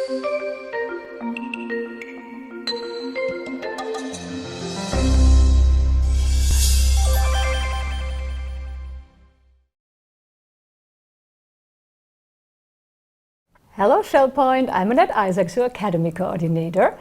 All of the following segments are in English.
Hello ShellPoint, I'm Annette Isaacs, your Academy Coordinator.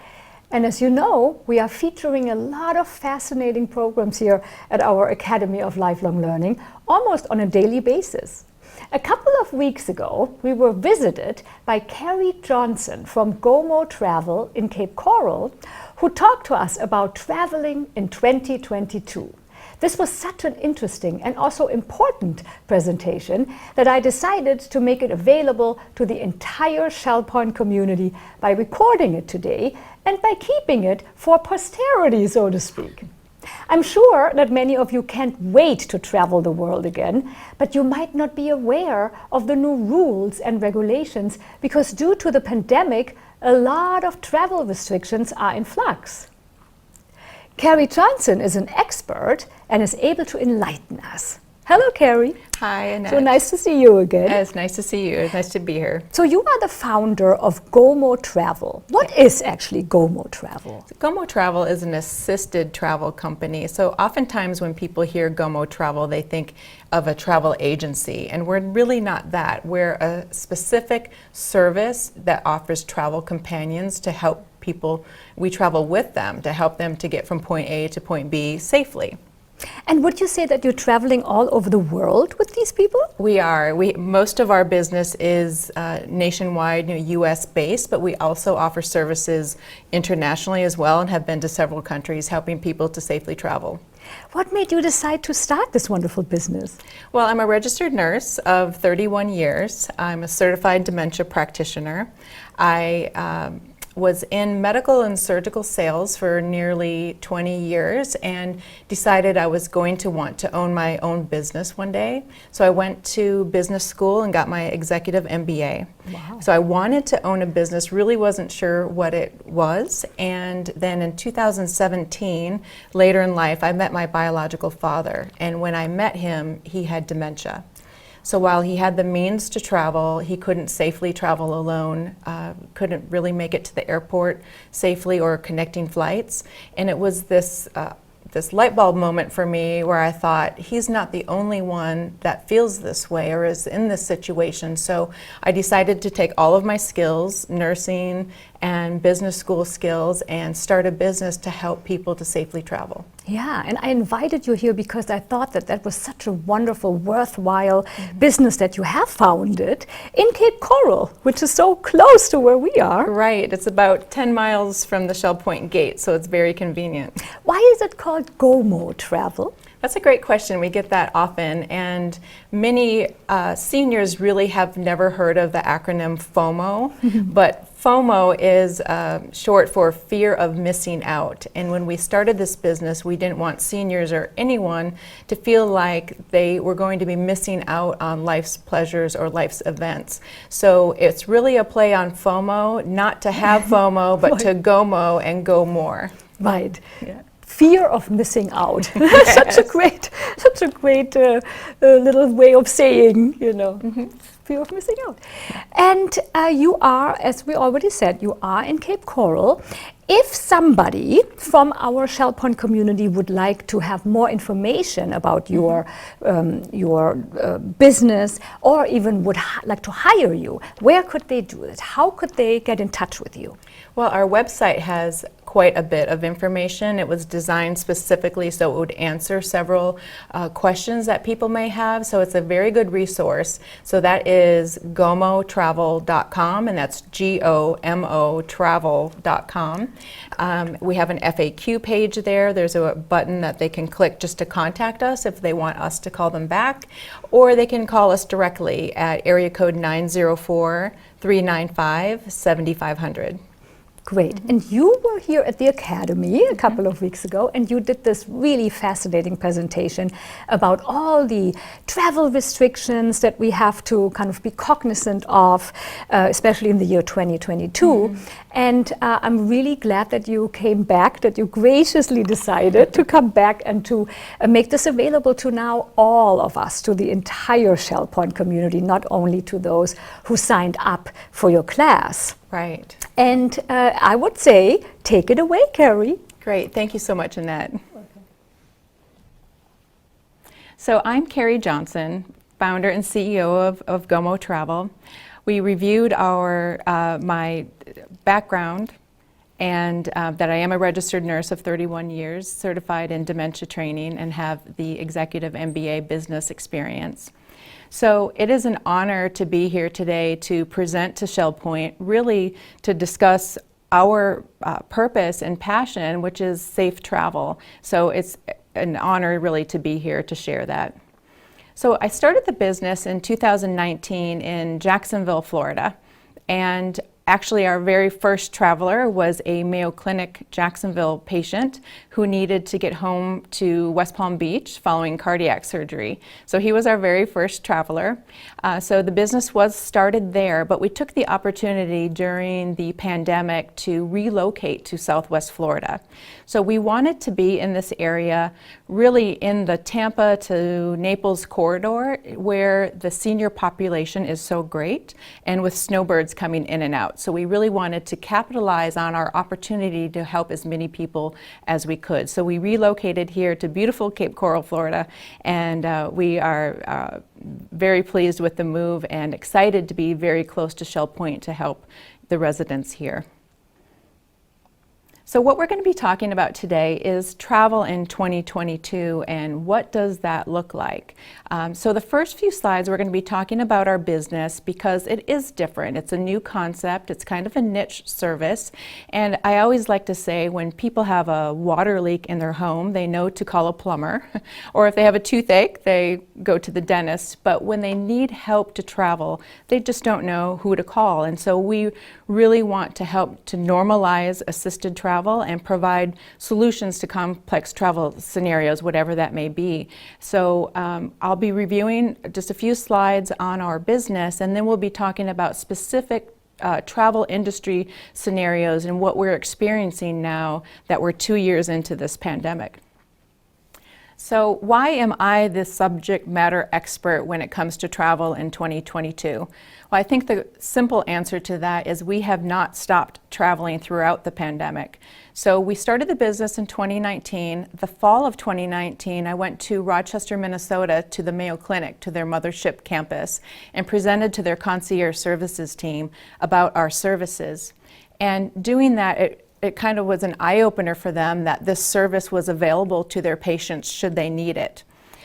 And as you know, we are featuring a lot of fascinating programs here at our Academy of Lifelong Learning, almost on a daily basis. A couple of weeks ago, we were visited by Kerri Johnson from GOMO Travel in Cape Coral, who talked to us about traveling in 2022. This was such an interesting and also important presentation that I decided to make it available to the entire ShellPoint community by recording it today and by keeping it for posterity, so to speak. I'm sure that many of you can't wait to travel the world again, but you might not be aware of the new rules and regulations because due to the pandemic, a lot of travel restrictions are in flux. Kerri Johnson is an expert and is able to enlighten us. Hello, Kerri. Hi, Annette. So nice to see you again. It's nice to see you. It's nice to be here. So you are the founder of GOMO Travel. What is actually GOMO Travel? GOMO Travel is an assisted travel company. So oftentimes when people hear GOMO Travel, they think of a travel agency, and we're really not that. We're a specific service that offers travel companions to help people. We travel with them to help them to get from point A to point B safely. And would you say that you're traveling all over the world with these people? We are. Most of our business is nationwide, U.S. based, but we also offer services internationally as well and have been to several countries helping people to safely travel. What made you decide to start this wonderful business? Well, I'm a registered nurse of 31 years. I'm a certified dementia practitioner. I was in medical and surgical sales for nearly 20 years and decided I was going to want to own my own business one day. So I went to business school and got my executive MBA. Wow. So I wanted to own a business, really wasn't sure what it was. And then in 2017, later in life, I met my biological father. And when I met him, he had dementia. So while he had the means to travel, he couldn't safely travel alone, couldn't really make it to the airport safely or connecting flights. And it was this light bulb moment for me where I thought, he's not the only one that feels this way or is in this situation. So I decided to take all of my skills, nursing and business school skills, and start a business to help people to safely travel. Yeah, and I invited you here because I thought that that was such a wonderful, worthwhile business that you have founded in Cape Coral, which is so close to where we are. Right, it's about 10 miles from the ShellPoint gate, so it's very convenient. Why is it called GOMO Travel? That's a great question. We get that often, and many seniors really have never heard of the acronym FOMO, but FOMO is short for fear of missing out. And when we started this business, we didn't want seniors or anyone to feel like they were going to be missing out on life's pleasures or life's events. So it's really a play on FOMO, not to have FOMO, but to GOMO and go more. Right. Yeah. Fear of missing out. Such a great little way of saying, fear of missing out. And you are, as we already said, you are in Cape Coral. If somebody from our ShellPoint community would like to have more information about your business, or even would like to hire you, where could they do it? How could they get in touch with you? Well, our website has quite a bit of information. It was designed specifically so it would answer several questions that people may have. So it's a very good resource. So that is gomotravel.com, and that's GOMO travel.com. We have an FAQ page there. There's a button that they can click just to contact us if they want us to call them back, or they can call us directly at area code 904-395-7500. Great. And you were here at the Academy a couple of weeks ago, and you did this really fascinating presentation about all the travel restrictions that we have to kind of be cognizant of, especially in the year 2022. And I'm really glad that you came back, that you graciously decided to come back and to make this available to now all of us, to the entire ShellPoint community, not only to those who signed up for your class. Right. And I would say, take it away, Kerri. Great. Thank you so much, Annette. So I'm Kerri Johnson, founder and CEO of GOMO Travel. We reviewed my background and that I am a registered nurse of 31 years, certified in dementia training, and have the executive MBA business experience. So it is an honor to be here today to present to Shell Point, really to discuss our purpose and passion, which is safe travel. So it's an honor really to be here to share that. So I started the business in 2019 in Jacksonville, Florida, and actually our very first traveler was a Mayo Clinic Jacksonville patient who needed to get home to West Palm Beach following cardiac surgery. So he was our very first traveler. So the business was started there, but we took the opportunity during the pandemic to relocate to Southwest Florida. So we wanted to be in this area, really in the Tampa to Naples corridor, where the senior population is so great, and with snowbirds coming in and out. So we really wanted to capitalize on our opportunity to help as many people as we could. So we relocated here to beautiful Cape Coral, Florida, and we are very pleased with the move and excited to be very close to Shell Point to help the residents here. So what we're going to be talking about today is travel in 2022 and what does that look like. So the first few slides we're going to be talking about our business because it is different. It's a new concept. It's kind of a niche service. And I always like to say when people have a water leak in their home, they know to call a plumber. Or if they have a toothache, they go to the dentist. But when they need help to travel, they just don't know who to call. And so we really want to help to normalize assisted travel and provide solutions to complex travel scenarios, whatever that may be. So I'll be reviewing just a few slides on our business, and then we'll be talking about specific travel industry scenarios and what we're experiencing now that we're 2 years into this pandemic. So why am I the subject matter expert when it comes to travel in 2022? Well, I think the simple answer to that is we have not stopped traveling throughout the pandemic. So we started the business in 2019. The fall of 2019, I went to Rochester, Minnesota to the Mayo Clinic, to their mothership campus, and presented to their concierge services team about our services. And doing that, it kind of was an eye-opener for them that this service was available to their patients should they need it.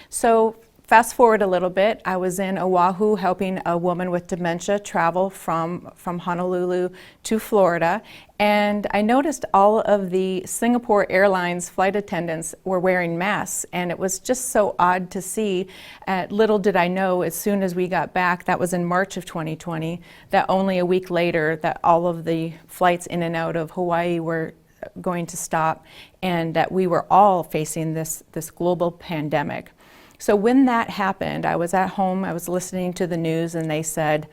So fast forward a little bit, I was in Oahu helping a woman with dementia travel from Honolulu to Florida, and I noticed all of the Singapore Airlines flight attendants were wearing masks, and it was just so odd to see. Little did I know, as soon as we got back, that was in March of 2020, that only a week later that all of the flights in and out of Hawaii were going to stop, and that we were all facing this global pandemic. So when that happened, I was at home, I was listening to the news, and they said,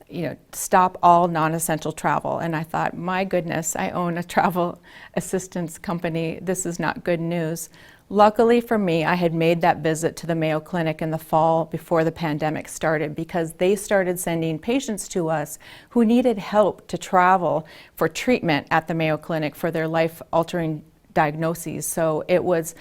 you know, stop all non-essential travel. And I thought, my goodness, I own a travel assistance company. This is not good news. Luckily for me, I had made that visit to the Mayo Clinic in the fall before the pandemic started, because they started sending patients to us who needed help to travel for treatment at the Mayo Clinic for their life-altering diagnoses. So it was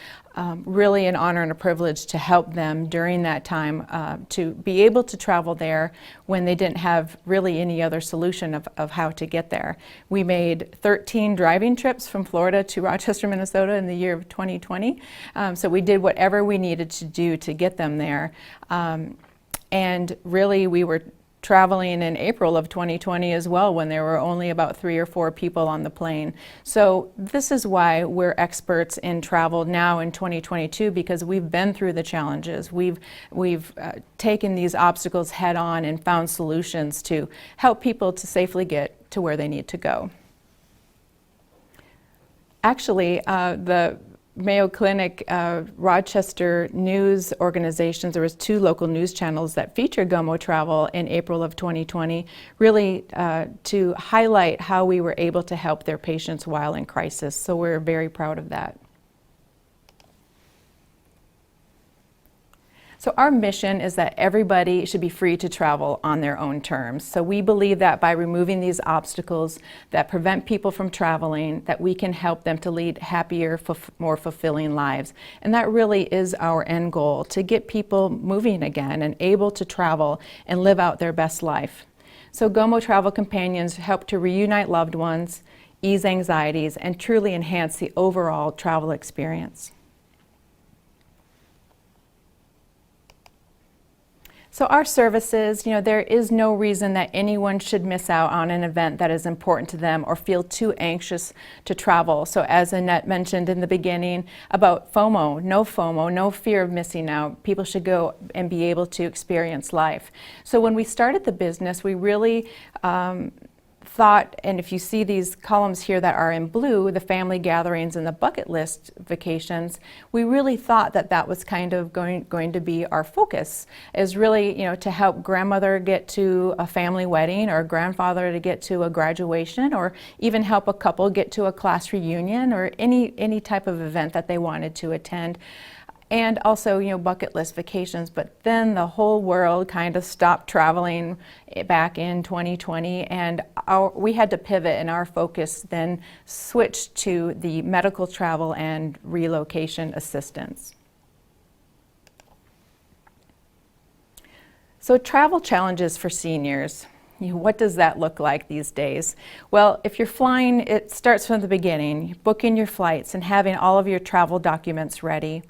really an honor and a privilege to help them during that time to be able to travel there when they didn't have really any other solution of how to get there. We made 13 driving trips from Florida to Rochester, Minnesota in the year of 2020. So we did whatever we needed to do to get them there. And really we were traveling in April of 2020 as well, when there were only about 3 or 4 people on the plane. So this is why we're experts in travel now in 2022, because we've been through the challenges. We've taken these obstacles head on and found solutions to help people to safely get to where they need to go. Actually, the Mayo Clinic Rochester news organizations, there was 2 local news channels that featured GOMO Travel in April of 2020, really to highlight how we were able to help their patients while in crisis. So we're very proud of that. So our mission is that everybody should be free to travel on their own terms. So we believe that by removing these obstacles that prevent people from traveling, that we can help them to lead happier, more fulfilling lives. And that really is our end goal, to get people moving again and able to travel and live out their best life. So GOMO Travel Companions help to reunite loved ones, ease anxieties, and truly enhance the overall travel experience. So our services, there is no reason that anyone should miss out on an event that is important to them or feel too anxious to travel. So as Annette mentioned in the beginning about FOMO, no fear of missing out. People should go and be able to experience life. So when we started the business, we really thought, and if you see these columns here that are in blue, the family gatherings and the bucket list vacations, we really thought that that was kind of going to be our focus, is really, to help grandmother get to a family wedding or grandfather to get to a graduation, or even help a couple get to a class reunion or any type of event that they wanted to attend. And also, bucket list vacations. But then the whole world kind of stopped traveling back in 2020, and we had to pivot, and our focus then switched to the medical travel and relocation assistance. So travel challenges for seniors. What does that look like these days? Well, if you're flying, it starts from the beginning, booking your flights and having all of your travel documents ready.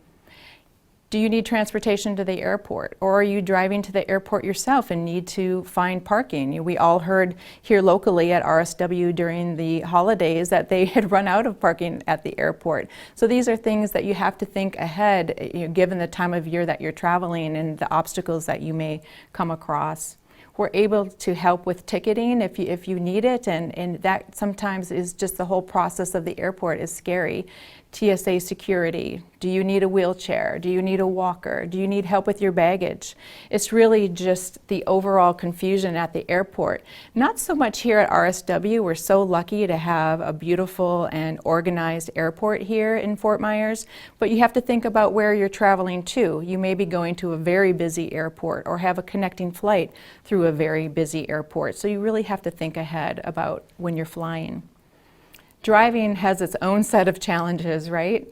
Do you need transportation to the airport, or are you driving to the airport yourself and need to find parking? We all heard here locally at RSW during the holidays that they had run out of parking at the airport. So these are things that you have to think ahead, given the time of year that you're traveling and the obstacles that you may come across. We're able to help with ticketing if you need it, and that sometimes is just the whole process of the airport is scary. TSA security, do you need a wheelchair? Do you need a walker? Do you need help with your baggage? It's really just the overall confusion at the airport. Not so much here at RSW. We're so lucky to have a beautiful and organized airport here in Fort Myers, but you have to think about where you're traveling to. You may be going to a very busy airport or have a connecting flight through a very busy airport. So you really have to think ahead about when you're flying. Driving has its own set of challenges, right?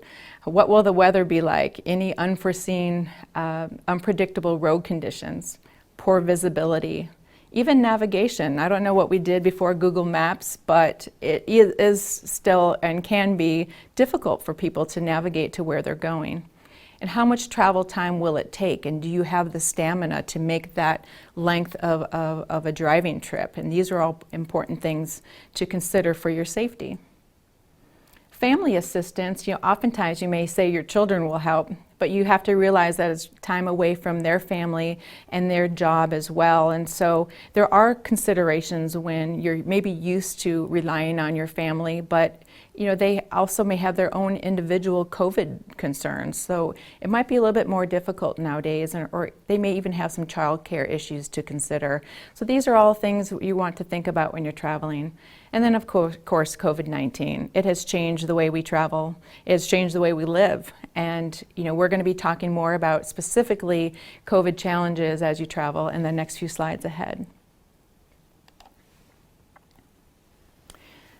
What will the weather be like? Any unforeseen, unpredictable road conditions, poor visibility, even navigation. I don't know what we did before Google Maps, but it is still and can be difficult for people to navigate to where they're going. And how much travel time will it take? And do you have the stamina to make that length of a driving trip? And these are all important things to consider for your safety. Family assistance, oftentimes you may say your children will help, but you have to realize that it's time away from their family and their job as well. And so there are considerations when you're maybe used to relying on your family, but they also may have their own individual COVID concerns. So it might be a little bit more difficult nowadays, or they may even have some childcare issues to consider. So these are all things you want to think about when you're traveling. And then of course COVID-19. It has changed the way we travel. It has changed the way we live. And we're going to be talking more about specifically COVID challenges as you travel in the next few slides ahead.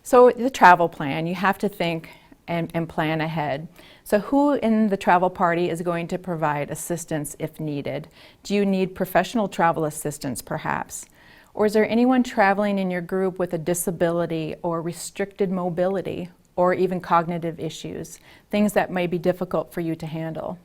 So the travel plan, you have to think and plan ahead. So who in the travel party is going to provide assistance if needed? Do you need professional travel assistance perhaps? Or is there anyone traveling in your group with a disability or restricted mobility or even cognitive issues, things that may be difficult for you to handle?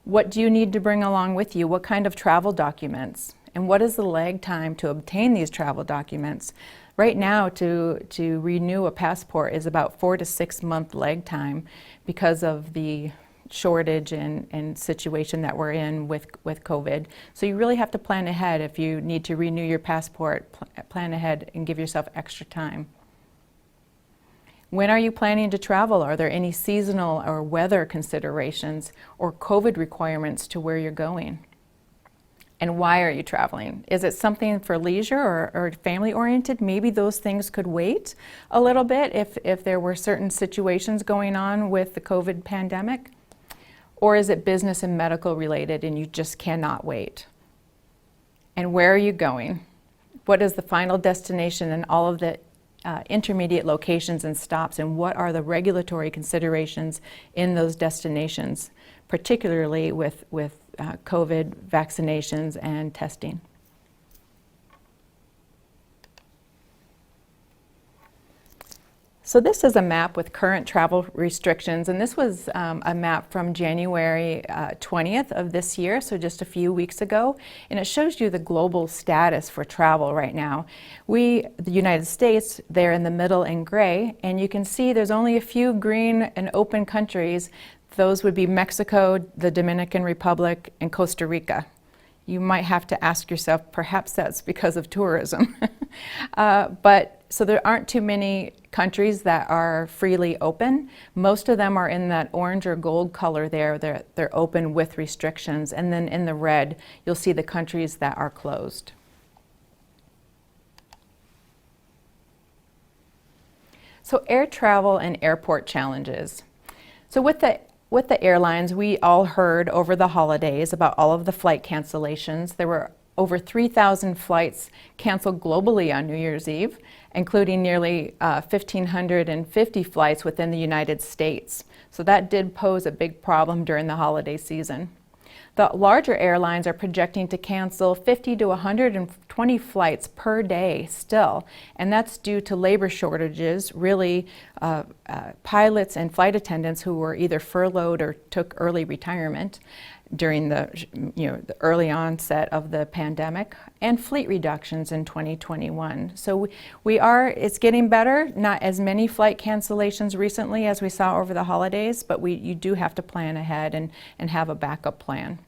What do you need to bring along with you? What kind of travel documents? And what is the lag time to obtain these travel documents? Right now, to renew a passport is about 4 to 6 month lag time because of the shortage and situation that we're in with COVID. So you really have to plan ahead. If you need to renew your passport, plan ahead and give yourself extra time. When are you planning to travel? Are there any seasonal or weather considerations or COVID requirements to where you're going? And why are you traveling? Is it something for leisure or family oriented? Maybe those things could wait a little bit if there were certain situations going on with the COVID pandemic. Or is it business and medical related and you just cannot wait? And where are you going? What is the final destination and all of the intermediate locations and stops, and what are the regulatory considerations in those destinations, particularly with COVID vaccinations and testing? So this is a map with current travel restrictions, and this was a map from January 20th of this year, so just a few weeks ago, and it shows you the global status for travel right now. The United States, they're in the middle in gray, and you can see there's only a few green and open countries. Those would be Mexico, the Dominican Republic, and Costa Rica. You might have to ask yourself, perhaps that's because of tourism. So there aren't too many countries that are freely open. Most of them are in that orange or gold color there. They're open with restrictions. And then in the red, you'll see the countries that are closed. So air travel and airport challenges. So with the airlines, we all heard over the holidays about all of the flight cancellations. There were over 3,000 flights canceled globally on New Year's Eve, including nearly 1,550 flights within the United States. So that did pose a big problem during the holiday season. The larger airlines are projecting to cancel 50 to 120 flights per day still, and that's due to labor shortages, really pilots and flight attendants who were either furloughed or took early retirement during the early onset of the pandemic, and fleet reductions in 2021. So it's getting better, not as many flight cancellations recently as we saw over the holidays, but you do have to plan ahead and have a backup plan.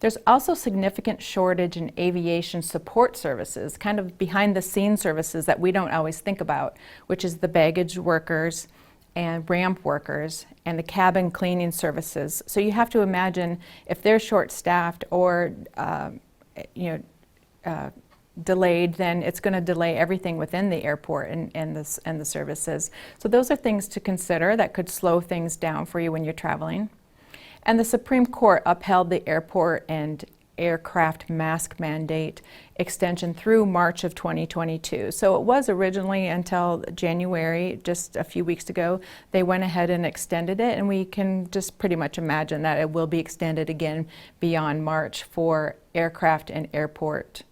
There's also significant shortage in aviation support services, kind of behind the scenes services that we don't always think about, which is the baggage workers and ramp workers and the cabin cleaning services. So you have to imagine if they're short-staffed or delayed, then it's going to delay everything within the airport and the services. So those are things to consider that could slow things down for you when you're traveling. And the Supreme Court upheld the airport and aircraft mask mandate extension through March of 2022. So it was originally until January, just a few weeks ago. They went ahead and extended it, and we can just pretty much imagine that it will be extended again beyond March for aircraft and airport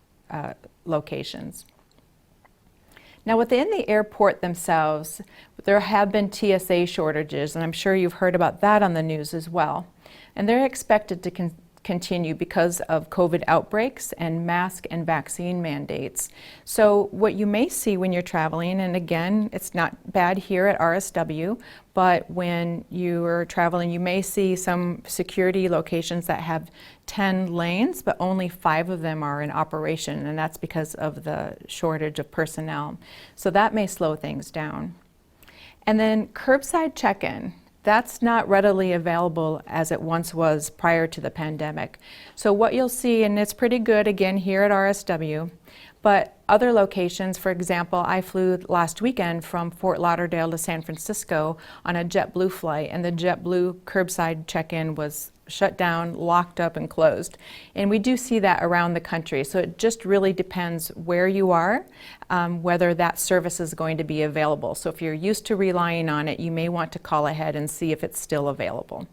locations. Now within the airport themselves, there have been TSA shortages, and I'm sure you've heard about that on the news as well. And they're expected to continue because of COVID outbreaks and mask and vaccine mandates. So what you may see when you're traveling, and again, it's not bad here at RSW, but when you're traveling, you may see some security locations that have 10 lanes, but only 5 of them are in operation, and that's because of the shortage of personnel. So that may slow things down. And then curbside check-in. That's not readily available as it once was prior to the pandemic. So what you'll see, and it's pretty good again here at RSW, but other locations, for example, I flew last weekend from Fort Lauderdale to San Francisco on a JetBlue flight, and the JetBlue curbside check-in was shut down, locked up, and closed. And we do see that around the country. So it just really depends where you are, whether that service is going to be available. So if you're used to relying on it, you may want to call ahead and see if it's still available.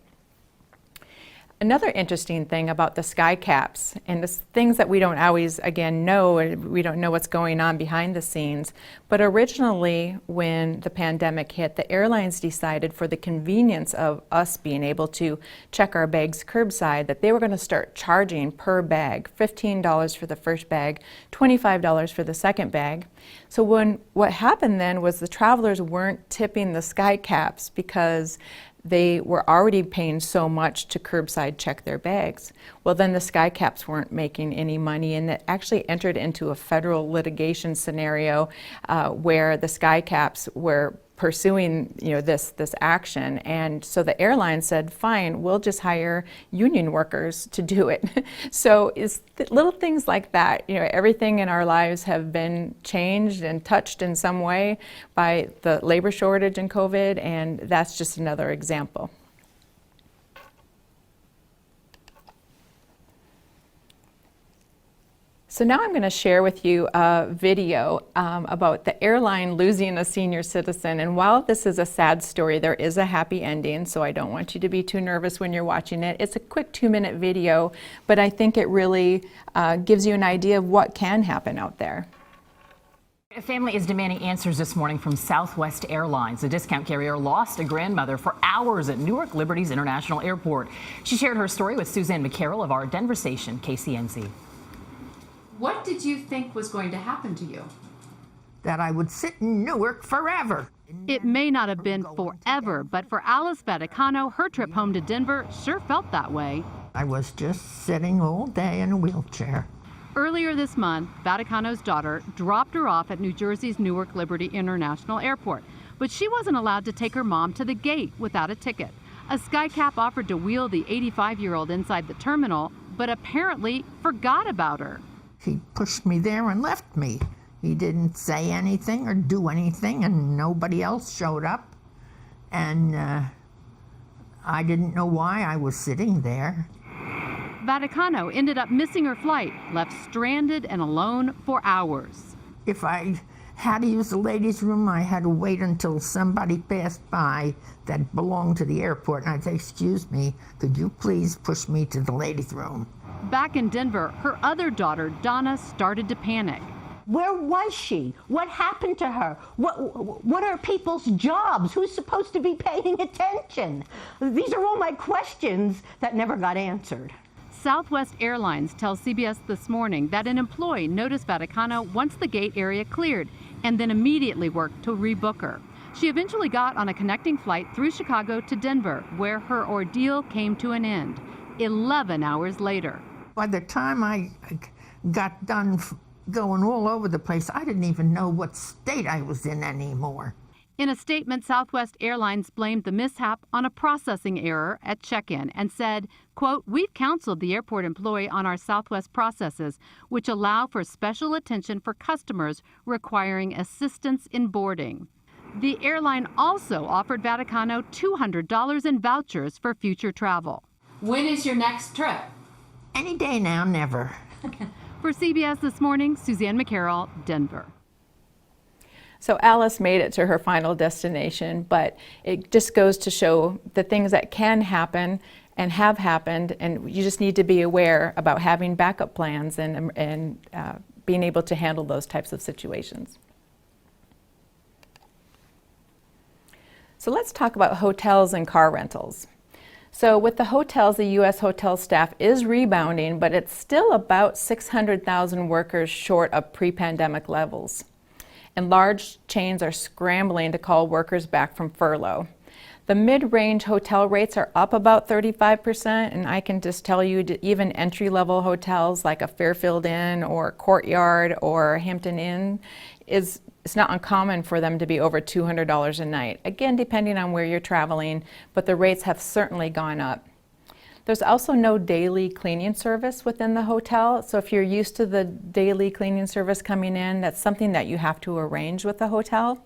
Another interesting thing about the sky caps, and the things that we don't always, again, know, we don't know what's going on behind the scenes, but originally when the pandemic hit, the airlines decided for the convenience of us being able to check our bags curbside that they were going to start charging per bag, $15 for the first bag, $25 for the second bag. So what happened then was the travelers weren't tipping the sky caps because they were already paying so much to curbside check their bags. Well, then the sky caps weren't making any money, and it actually entered into a federal litigation scenario where the sky caps were pursuing this action. And so the airline said, fine, we'll just hire union workers to do it. So it's little things like that. Everything in our lives have been changed and touched in some way by the labor shortage and COVID, and that's just another example. So now I'm going to share with you a video about the airline losing a senior citizen. And while this is a sad story, there is a happy ending, so I don't want you to be too nervous when you're watching it. It's a quick 2-minute video, but I think it really gives you an idea of what can happen out there. A family is demanding answers this morning from Southwest Airlines. The discount carrier lost a grandmother for hours at Newark Liberty's International Airport. She shared her story with Suzanne McCarroll of our Denver station, KCNC. What did you think was going to happen to you? That I would sit in Newark forever. It may not have been forever, but for Alice Vaticano, her trip home to Denver sure felt that way. I was just sitting all day in a wheelchair. Earlier this month, Vaticano's daughter dropped her off at New Jersey's Newark Liberty International Airport, but she wasn't allowed to take her mom to the gate without a ticket. A skycap offered to wheel the 85-year-old inside the terminal, but apparently forgot about her. He pushed me there and left me. He didn't say anything or do anything, and nobody else showed up. And I didn't know why I was sitting there. Vaticano ended up missing her flight, left stranded and alone for hours. If I had to use the ladies' room, I had to wait until somebody passed by that belonged to the airport, and I'd say, "Excuse me, could you please push me to the ladies' room?" Back in Denver, her other daughter, Donna, started to panic. Where was she? What happened to her? What are people's jobs? Who's supposed to be paying attention? These are all my questions that never got answered. Southwest Airlines tells CBS This Morning that an employee noticed Vaticano once the gate area cleared and then immediately worked to rebook her. She eventually got on a connecting flight through Chicago to Denver, where her ordeal came to an end 11 hours later. By the time I got done going all over the place, I didn't even know what state I was in anymore. In a statement, Southwest Airlines blamed the mishap on a processing error at check-in and said, quote, "We've counseled the airport employee on our Southwest processes, which allow for special attention for customers requiring assistance in boarding." The airline also offered Vaticano $200 in vouchers for future travel. When is your next trip? Any day now, never. For CBS This Morning, Suzanne McCarroll, Denver. So Alice made it to her final destination, but it just goes to show the things that can happen and have happened, and you just need to be aware about having backup plans and being able to handle those types of situations. So let's talk about hotels and car rentals. So with the hotels, the U.S. hotel staff is rebounding, but it's still about 600,000 workers short of pre-pandemic levels. And large chains are scrambling to call workers back from furlough. The mid-range hotel rates are up about 35%, and I can just tell you that even entry-level hotels like a Fairfield Inn or Courtyard or Hampton Inn it's not uncommon for them to be over $200 a night. Again, depending on where you're traveling, but the rates have certainly gone up. There's also no daily cleaning service within the hotel, so if you're used to the daily cleaning service coming in, that's something that you have to arrange with the hotel.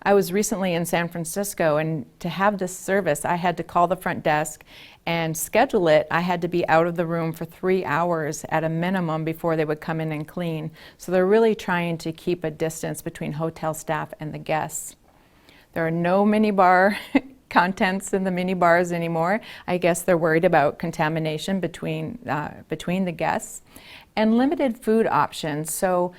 I was recently in San Francisco, and to have this service, I had to call the front desk and schedule it. I had to be out of the room for 3 hours at a minimum before they would come in and clean. So they're really trying to keep a distance between hotel staff and the guests. There are no minibar contents in the mini bars anymore. I guess they're worried about contamination between the guests. And limited food options. So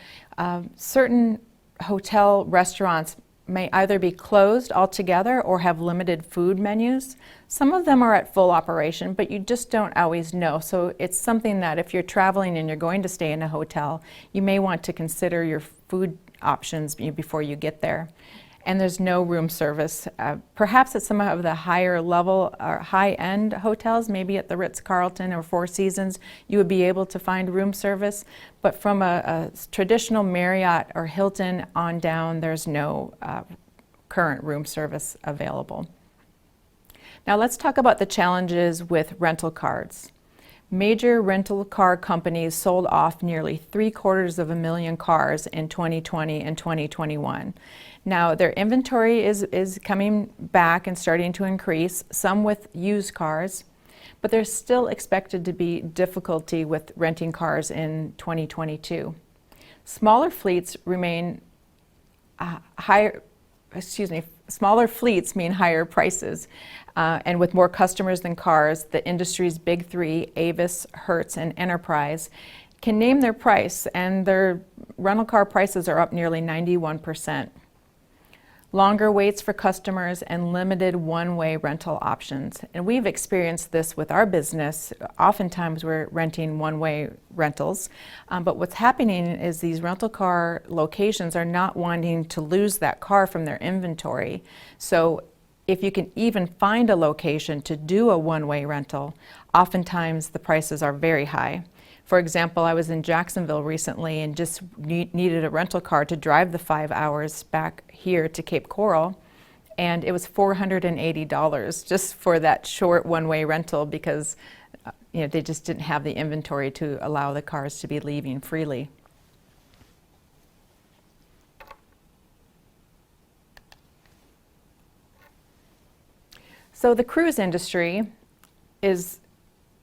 certain hotel restaurants may either be closed altogether or have limited food menus. Some of them are at full operation, but you just don't always know. So it's something that if you're traveling and you're going to stay in a hotel, you may want to consider your food options before you get there. And there's no room service. Perhaps at some of the higher level or high-end hotels, maybe at the Ritz-Carlton or Four Seasons, you would be able to find room service. But from a traditional Marriott or Hilton on down, there's no current room service available. Now let's talk about the challenges with rental cars. Major rental car companies sold off nearly 750,000 cars in 2020 and 2021. Now their inventory is coming back and starting to increase, some with used cars, but there's still expected to be difficulty with renting cars in 2022. Smaller fleets remain smaller fleets mean higher prices. And with more customers than cars, the industry's big three, Avis, Hertz, and Enterprise, can name their price, and their rental car prices are up nearly 91%. Longer waits for customers and limited one-way rental options. And we've experienced this with our business. Oftentimes we're renting one-way rentals, but what's happening is these rental car locations are not wanting to lose that car from their inventory. So if you can even find a location to do a one-way rental, oftentimes the prices are very high. For example, I was in Jacksonville recently and just needed a rental car to drive the 5 hours back here to Cape Coral, and it was $480 just for that short one-way rental because they just didn't have the inventory to allow the cars to be leaving freely. So the cruise industry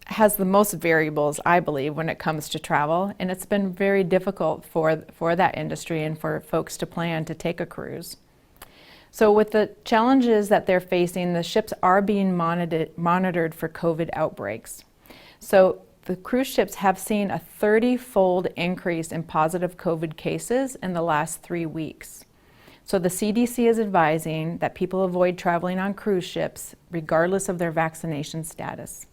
has the most variables, I believe, when it comes to travel, and it's been very difficult for that industry and for folks to plan to take a cruise. So with the challenges that they're facing, the ships are being monitored for COVID outbreaks. So the cruise ships have seen a 30-fold increase in positive COVID cases in the last 3 weeks. So the CDC is advising that people avoid traveling on cruise ships regardless of their vaccination status.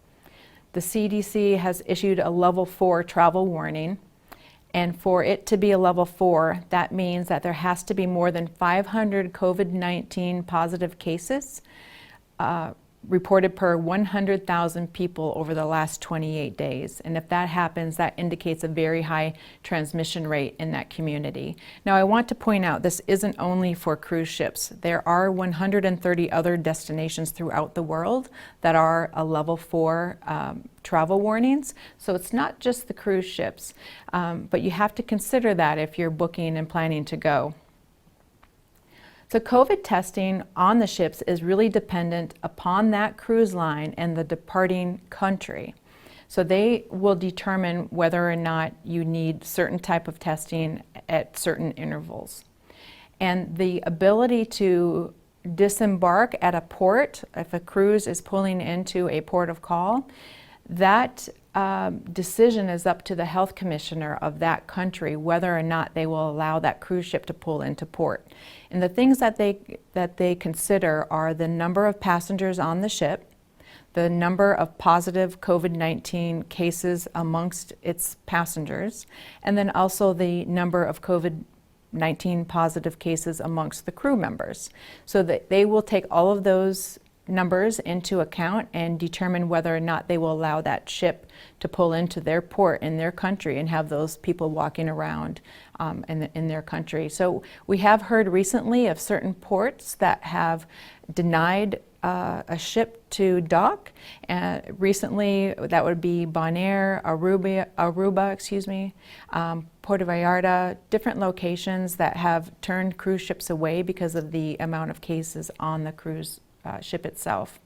The CDC has issued a level 4 travel warning, and for it to be a level 4, that means that there has to be more than 500 COVID-19 positive cases reported per 100,000 people over the last 28 days. And if that happens, that indicates a very high transmission rate in that community. Now, I want to point out this isn't only for cruise ships. There are 130 other destinations throughout the world that are a level 4 travel warnings. So it's not just the cruise ships, but you have to consider that if you're booking and planning to go. So COVID testing on the ships is really dependent upon that cruise line and the departing country. So they will determine whether or not you need certain type of testing at certain intervals. And the ability to disembark at a port, if a cruise is pulling into a port of call, that decision is up to the health commissioner of that country whether or not they will allow that cruise ship to pull into port. And the things that they consider are the number of passengers on the ship, the number of positive COVID-19 cases amongst its passengers, and then also the number of COVID-19 positive cases amongst the crew members. So that they will take all of those numbers into account and determine whether or not they will allow that ship to pull into their port in their country and have those people walking around in their country. So we have heard recently of certain ports that have denied a ship to dock. Recently, that would be Bonaire, Aruba, Puerto Vallarta, different locations that have turned cruise ships away because of the amount of cases on the cruise ship itself.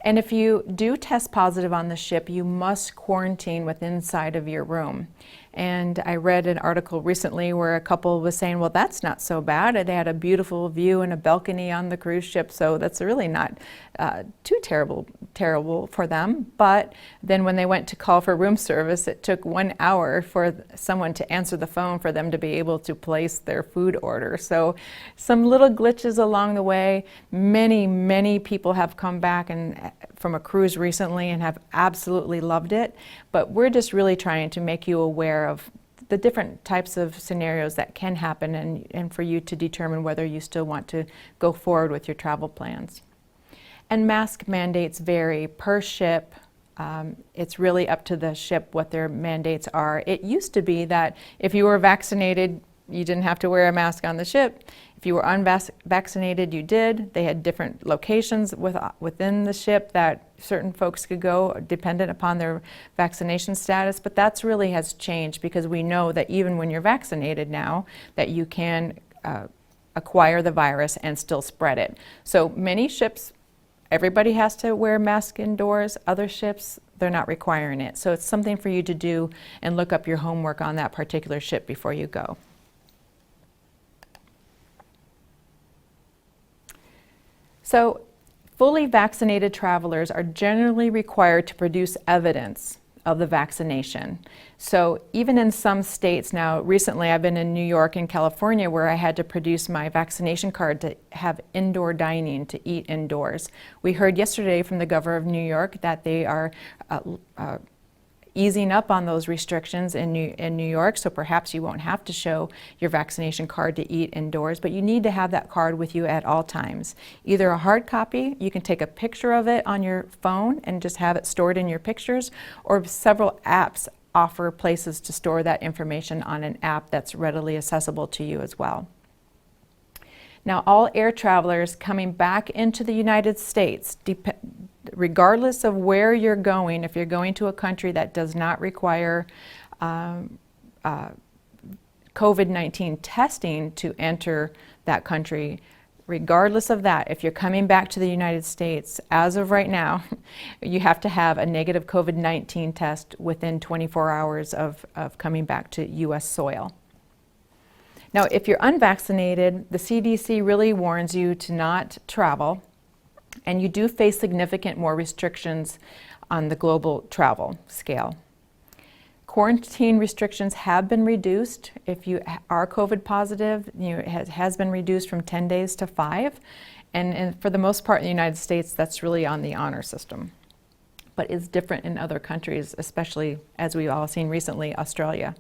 And if you do test positive on the ship, you must quarantine within inside of your room. And I read an article recently where a couple was saying, well, that's not so bad. They had a beautiful view and a balcony on the cruise ship, so that's really not too terrible for them. But then when they went to call for room service, it took 1 hour for someone to answer the phone for them to be able to place their food order. So some little glitches along the way. Many people have come back and from a cruise recently and have absolutely loved it. But we're just really trying to make you aware of the different types of scenarios that can happen and for you to determine whether you still want to go forward with your travel plans. And mask mandates vary per ship. It's really up to the ship what their mandates are. It used to be that if you were vaccinated, you didn't have to wear a mask on the ship. If you were unvaccinated, you did. They had different locations within the ship that certain folks could go, dependent upon their vaccination status. But that's really has changed because we know that even when you're vaccinated now, that you can acquire the virus and still spread it. So many ships everybody has to wear a mask indoors. Other ships, they're not requiring it. So it's something for you to do and look up your homework on that particular ship before you go. So fully vaccinated travelers are generally required to produce evidence of the vaccination. So even in some states now, recently I've been in New York and California where I had to produce my vaccination card to have indoor dining, to eat indoors. We heard yesterday from the governor of New York that they are easing up on those restrictions in New York, so perhaps you won't have to show your vaccination card to eat indoors, but you need to have that card with you at all times. Either a hard copy, you can take a picture of it on your phone and just have it stored in your pictures, or several apps offer places to store that information on an app that's readily accessible to you as well. Now, all air travelers coming back into the United States, regardless of where you're going, if you're going to a country that does not require COVID-19 testing to enter that country, regardless of that, if you're coming back to the United States, as of right now, you have to have a negative COVID-19 test within 24 hours of coming back to U.S. soil. Now, if you're unvaccinated, the CDC really warns you to not travel, and you do face significant more restrictions on the global travel scale. Quarantine restrictions have been reduced. If you are COVID positive, it has been reduced from 10 days to 5. And for the most part in the United States, that's really on the honor system. But it's different in other countries, especially, as we've all seen recently, Australia.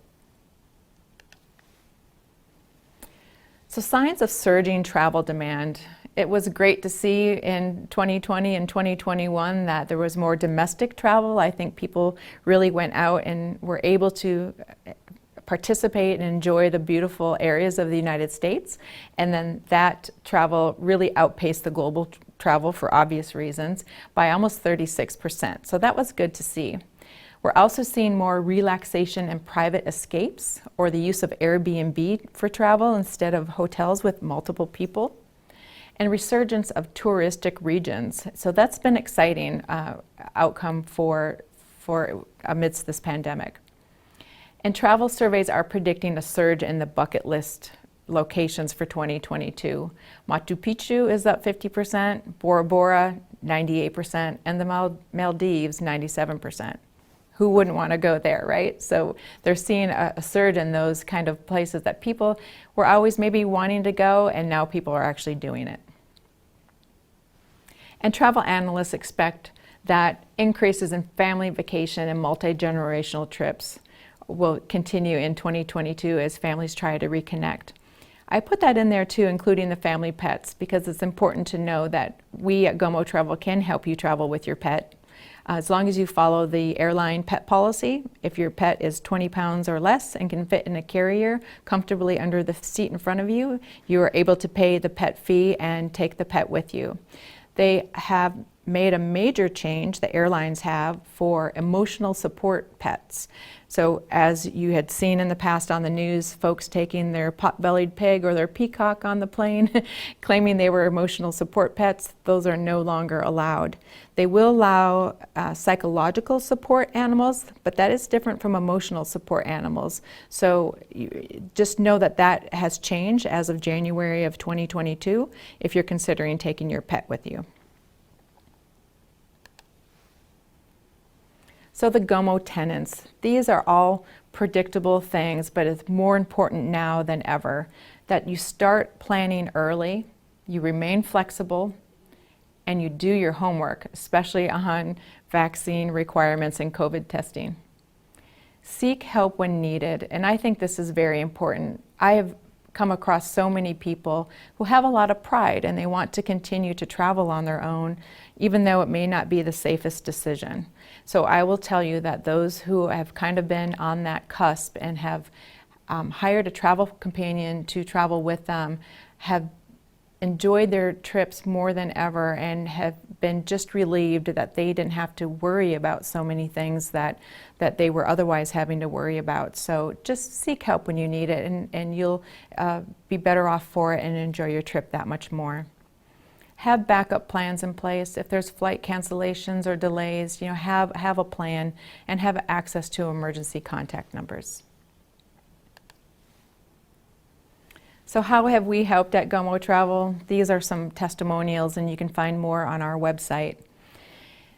So signs of surging travel demand. It was great to see in 2020 and 2021 that there was more domestic travel. I think people really went out and were able to participate and enjoy the beautiful areas of the United States. And then that travel really outpaced the global travel for obvious reasons by almost 36%. So that was good to see. We're also seeing more relaxation and private escapes, or the use of Airbnb for travel instead of hotels with multiple people, and resurgence of touristic regions. So that's been exciting outcome for amidst this pandemic. And travel surveys are predicting a surge in the bucket list locations for 2022. Machu Picchu is up 50%, Bora Bora 98%, and the Maldives 97%. Who wouldn't want to go there, right? So they're seeing a surge in those kind of places that people were always maybe wanting to go, and now people are actually doing it. And travel analysts expect that increases in family vacation and multi-generational trips will continue in 2022 as families try to reconnect. I put that in there too, including the family pets, because it's important to know that we at GOMO Travel can help you travel with your pet. As long as you follow the airline pet policy, if your pet is 20 pounds or less and can fit in a carrier comfortably under the seat in front of you, you are able to pay the pet fee and take the pet with you. They have made a major change, the airlines have, for emotional support pets. So as you had seen in the past on the news, folks taking their pot-bellied pig or their peacock on the plane, claiming they were emotional support pets, those are no longer allowed. They will allow psychological support animals, but that is different from emotional support animals. So just know that that has changed as of January of 2022 if you're considering taking your pet with you. So the GOMO tenets, these are all predictable things, but it's more important now than ever that you start planning early, you remain flexible, and you do your homework, especially on vaccine requirements and COVID testing. Seek help when needed, and I think this is very important. I have come across so many people who have a lot of pride and they want to continue to travel on their own, even though it may not be the safest decision. So I will tell you that those who have kind of been on that cusp and have hired a travel companion to travel with them have enjoyed their trips more than ever and have been just relieved that they didn't have to worry about so many things that they were otherwise having to worry about. So just seek help when you need it, and you'll be better off for it and enjoy your trip that much more. have backup plans in place. If there's flight cancellations or delays, have a plan and have access to emergency contact numbers. So how have we helped at GOMO Travel? These are some testimonials, and you can find more on our website.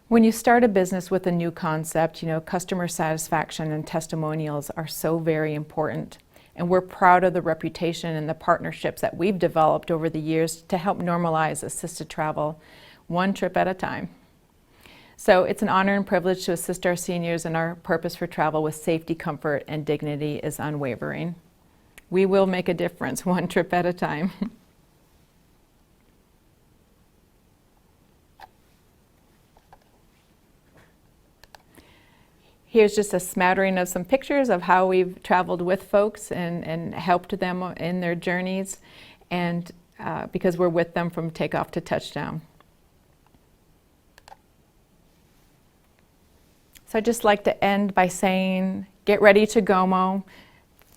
When you start a business with a new concept, customer satisfaction and testimonials are so very important. And we're proud of the reputation and the partnerships that we've developed over the years to help normalize assisted travel, one trip at a time. So it's an honor and privilege to assist our seniors, and our purpose for travel with safety, comfort, and dignity is unwavering. We will make a difference, one trip at a time. Here's just a smattering of some pictures of how we've traveled with folks and helped them in their journeys, and because we're with them from takeoff to touchdown. So I'd just like to end by saying, get ready to GOMO.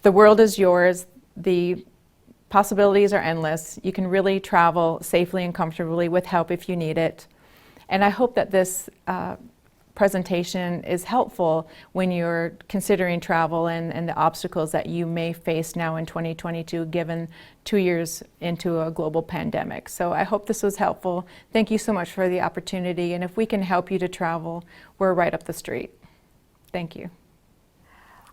The world is yours. The possibilities are endless. You can really travel safely and comfortably with help if you need it. And I hope that this presentation is helpful when you're considering travel and the obstacles that you may face now in 2022, given 2 years into a global pandemic. So I hope this was helpful. Thank you so much for the opportunity, and if we can help you to travel, we're right up the street. Thank you.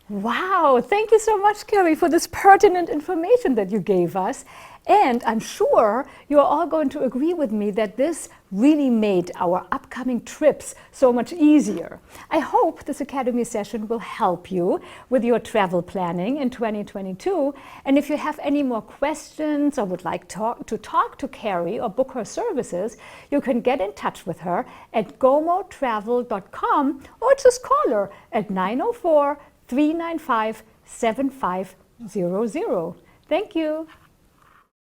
Wow, thank you so much, Kerri, for this pertinent information that you gave us. And I'm sure you're all going to agree with me that this really made our upcoming trips so much easier. I hope this Academy session will help you with your travel planning in 2022. And if you have any more questions or would like to talk to Kerri or book her services, you can get in touch with her at gomotravel.com or just call her at 904-395-7500. Thank you.